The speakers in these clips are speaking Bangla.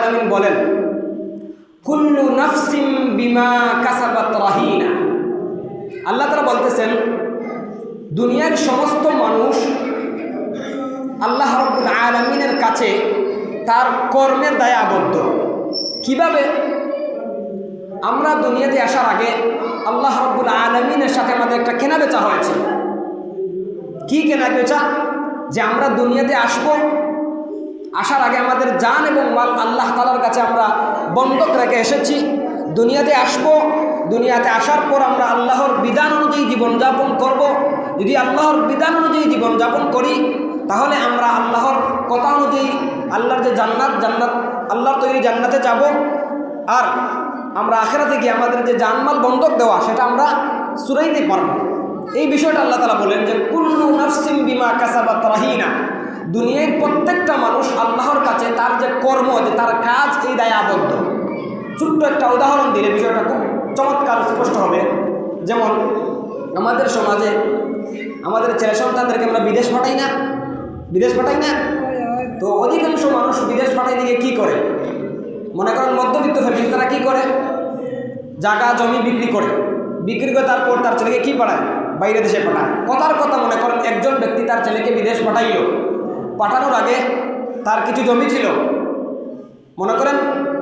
আলামিন বলেন, কুল্লু নাফসিম বিমা কাসাবাত রাহিনা। আল্লাহ তাআলা বলতেছেন, দুনিয়ার সমস্ত মানুষ আল্লাহ রাব্বুল আলামিনের কাছে তার কর্মের দায়ে আবদ্ধ। কিভাবে? আমরা দুনিয়াতে আসার আগে আল্লাহ রাব্বুল আলামিনের সাথে আমাদের একটা কেনাবেচা হয়েছে। কি কেনাবেচা? যে আমরা দুনিয়াতে আসবো, আসার আগে আমাদের জান এবং মাল আল্লাহ তাআলার কাছে আমরা বন্ধক রেখে এসেছি। দুনিয়াতে আসবো, দুনিয়াতে আসার পর আমরা আল্লাহর বিধান অনুযায়ী জীবনযাপন করব। যদি আল্লাহর বিধান অনুযায়ী জীবনযাপন করি তাহলে আমরা আল্লাহর কথা অনুযায়ী আল্লাহর যে জান্নাত আল্লাহর তৈরি জান্নাতে যাব। আর আমরা আখিরাতে গিয়ে আমাদের যে জানমাল বন্ধক দেওয়া সেটা আমরা সুরাইতে পারব। এই বিষয়টা আল্লাহ তাআলা বলেন যে কুল্লু নাফসিম বিমা কাসাবাত রাহিনা। দুনিয়ার প্রত্যেকটা মানুষ আল্লাহর কাছে তার যে কর্ম, যে তার কাজ, এই দায়ে আবদ্ধ। ছোট্ট একটা উদাহরণ দিলে বিষয়টা খুব চমৎকার স্পষ্ট হবে। যেমন আমাদের সমাজে আমাদের ছেলে সন্তানদেরকে আমরা বিদেশ পাঠাই না। তো অধিকাংশ মানুষ বিদেশ পাঠাই দিয়ে কী করে? মনে করেন মধ্যবিত্ত ফ্যামিলি, তারা কী করে? জায়গা জমি বিক্রি করে তারপর তার ছেলেকে কী পাঠায়? বাইরে দেশে পাঠায়। কথার কথা, মনে করেন একজন ব্যক্তি তার ছেলেকে বিদেশ পাঠাইল। পাঠানোর আগে তার কিছু জমি ছিল, মনে করেন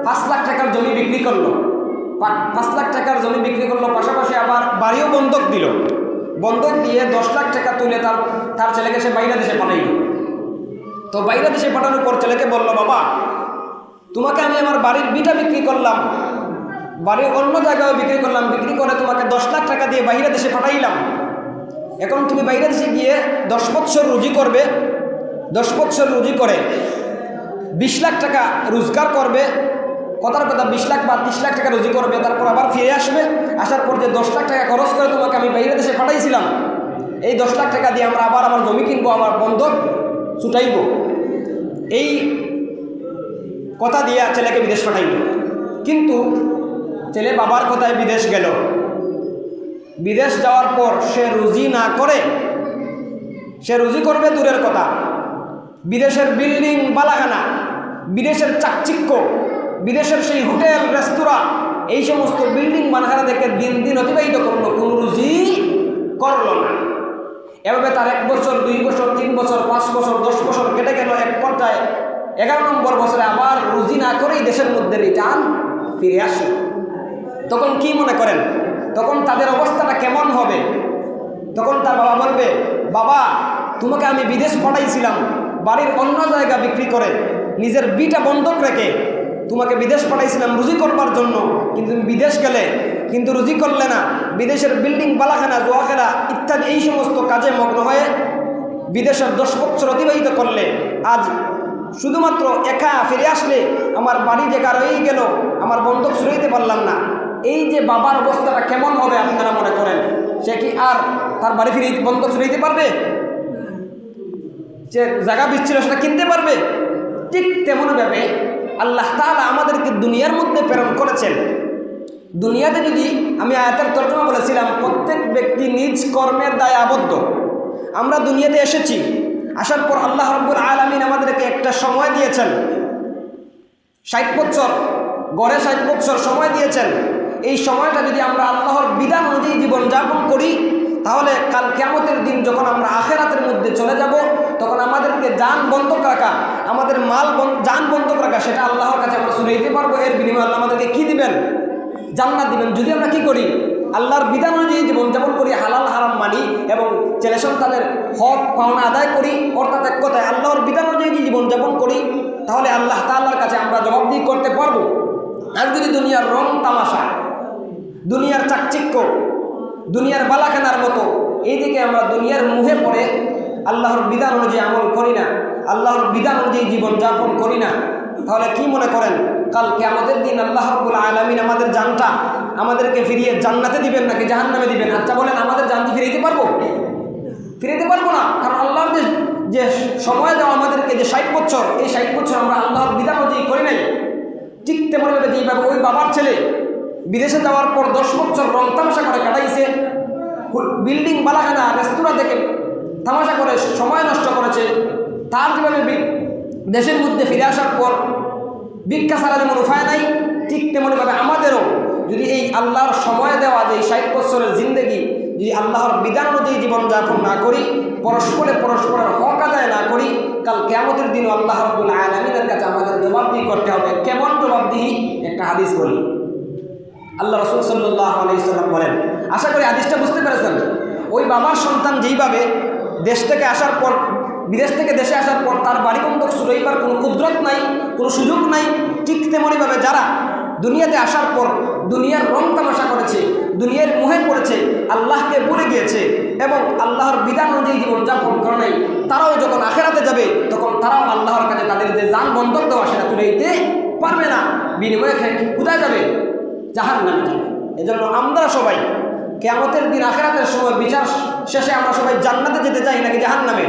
5 লাখ টাকার জমি বিক্রি করলো। 5 লাখ টাকার জমি বিক্রি করলো, পাশাপাশি আবার বাড়িও বন্ধক দিল। বন্ধক দিয়ে 10 লাখ টাকা তুলে তার ছেলেকে সে বাইরে দেশে পাঠাইল। তো বাইরে দেশে পাঠানোর পর ছেলেকে বলল, বাবা তোমাকে আমি আমার বাড়ির বিটা বিক্রি করলাম, বাড়ির অন্য জায়গাও বিক্রি করলাম, বিক্রি করে তোমাকে 10 লাখ টাকা দিয়ে বাইরে দেশে পাঠাইলাম। এখন তুমি বাইরে দেশে গিয়ে 10 বছর রুজি করবে, 10 বছর রুজি করে 20 লাখ টাকা রোজগার করবে। কথার কথা 20 লাখ বা 30 লাখ টাকা রুজি করবে, তারপর আবার ফিরে আসবে। আসার পর যে 10 লাখ টাকা খরচ করে তোমাকে আমি বাইরে দেশে পাঠাইছিলাম, এই 10 লাখ টাকা দিয়ে আমরা আবার আমার জমি কিনবো, আমার বন্ধক ছুটাইব। এই কথা দিয়ে ছেলেকে বিদেশ পাঠাইল। কিন্তু ছেলে বাবার কথায় বিদেশ গেল। বিদেশ যাওয়ার পর সে রুজি না করে, সে রুজি করবে দূরের কথা, বিদেশের বিল্ডিং বালাখানা, বিদেশের চাকচিক্য, বিদেশের সেই হোটেল রেস্তোরাঁ, এই সমস্ত বিল্ডিং বালাখানা দেখে দিন অতিবাহিত করলো, কোনো রুজি করল না। এভাবে তার 1 বছর, 2 বছর, 3 বছর, 5 বছর, 10 বছর কেটে গেল। এক পর্যায়ে 11 নম্বর বছরে আবার রুজি না করেই দেশের মধ্যে রিটার্ন ফিরে আসে। তখন কি মনে করেন তখন তাদের অবস্থাটা কেমন হবে? তখন তার বাবা বলবে, বাবা তোমাকে আমি বিদেশ পাঠাইছিলাম, বাড়ির অন্য জায়গা বিক্রি করে নিজের বিটা বন্ধক রেখে তোমাকে বিদেশ পাঠাইছিলাম রুজি করবার জন্য, কিন্তু তুমি বিদেশ গেলে কিন্তু রুজি করলে না। বিদেশের বিল্ডিং বালাখানা, জুয়া খেলা ইত্যাদি এই সমস্ত কাজে মগ্ন হয়ে বিদেশের 10 বছর অতিবাহিত করলে। আজ শুধুমাত্র একা ফিরে আসলে আমার বাড়ি জায়গা রয়েই গেল, আমার বন্ধক ছুড়াইতে পারলাম না। এই যে বাবার অবস্থাটা কেমন হবে আপনারা মনে করেন? সে কি আর তার বাড়ি ফিরে বন্ধক ছুড়াইতে পারবে? যে জায়গা বিচ্ছিল সেটা কিনতে পারবে? ঠিক তেমনভাবে আল্লাহ তাআলা আমাদেরকে দুনিয়ার মধ্যে প্রেরণ করেছেন। দুনিয়াতে যদি আমি আয়াতের তর্জমা বলেছিলাম, প্রত্যেক ব্যক্তি নিজ কর্মের দায়ে আবদ্ধ। আমরা দুনিয়াতে এসেছি, আসার পর আল্লাহ রাব্বুল আলামিন আমাদেরকে একটা সময় দিয়েছেন, 60 বছর, গড়ে 60 বছর সময় দিয়েছেন। এই সময়টা যদি আমরা আল্লাহর বিধান অনুযায়ী জীবনযাপন করি, তাহলে কাল কিয়ামতের দিন যখন আমরা আখিরাতের মধ্যে চলে যাব, তখন আমাদেরকে জান বন্ধক রাখা, আমাদের মাল জান বন্ধক রাখা, সেটা আল্লাহর কাছে আমরা শুনে দিতে পারবো। এর বিনিময়ে আল্লাহ আমাদেরকে কী দিবেন? জান্নাত দিবেন। যদি আমরা কি করি? আল্লাহর বিধান অনুযায়ী জীবনযাপন করি, হালাল হারাম মানি এবং ছেলে সন্তানের হক পাওনা আদায় করি, অর্থাৎ এক কথায় আল্লাহর বিধান অনুযায়ী জীবনযাপন করি, তাহলে আল্লাহ তাআলার কাছে আমরা জবাবদিহি করতে পারবো। আর যদি দুনিয়ার রং তামাশা, দুনিয়ার চাকচিক্য, দুনিয়ার বালাখানার মতো এইদিকে আমরা দুনিয়ার মুহে পড়ে আল্লাহর বিধান অনুযায়ী আমল করি না, আল্লাহর বিধান অনুযায়ী জীবনযাপন করি না, তাহলে কি মনে করেন কাল কিয়ামতের দিন আল্লাহ রাব্বুল আলামিন আমাদের জানটা আমাদেরকে ফিরিয়ে জান্নাতে দিবেন নাকি জাহান্নামে দিবেন? আচ্ছা বলেন, আমাদের জানকে ফিরাইতে পারবো? ফিরাইতে পারবো না। কারণ আল্লাহর যে সময় দেওয়া আমাদেরকে, যে 60 বছর, এই 60 বছর আমরা আল্লাহর বিধান অনুযায়ী করি নাই। ঠিক তেমনভাবে যেভাবে ওই বাবার ছেলে বিদেশে যাওয়ার পর 10 বছর রং তামাশা করে কাটাইছে, বিল্ডিং বালাখানা রেস্তোরাঁ থেকে তামাশা করে সময় নষ্ট করেছে, তার যেভাবে দেশের মধ্যে ফিরে আসার পর ভিক্ষা ছাড়া যেমন উপায় নাই, ঠিক তেমনইভাবে আমাদেরও যদি এই আল্লাহর সময় দেওয়া যে 60 বছরের জিন্দেগি যদি আল্লাহর বিধান অনুযায়ী জীবনযাপন না করি, পরস্পরের হক আদায় না করি, কাল কিয়ামতের দিনও আল্লাহ রাব্বুল আলামিনের কাছে আমাদের জবাবদিহি করতে হবে। কেমন জবাবদিহি? একটা হাদিস বলি। আল্লাহ রাসূল সাল্লাল্লাহু আলাইহি সাল্লাম বলেন, আশা করি হাদিসটা বুঝতে পেরেছেন। ওই বাবার সন্তান যেইভাবে বিদেশ থেকে দেশে আসার পর তার বাড়ি বন্ধক ছুটাইবার কোনো কুদরত নাই, কোনো সুযোগ নাই, ঠিক তেমনইভাবে যারা দুনিয়াতে আসার পর দুনিয়ার রং তামাশা করেছে, দুনিয়ার মোহে পড়েছে, আল্লাহকে ভুলে গিয়েছে এবং আল্লাহর বিধান অনুযায়ী জীবনযাপন করে নাই, তারাও যখন আখেরাতে যাবে তখন তারাও আল্লাহর কাছে তাদের যে জান বন্ধক দেওয়া সেটা তুলে দিতে পারবে না। বিনিময়ে কোথায় যাবে? জাহান্নামে যাবে। এজন্য আমরা সবাই কিয়ামতের দিন আখেরাতের সময় বিচার শেষে আমরা সবাই জান্নাতে যেতে চাই নাকি জাহান্নামে?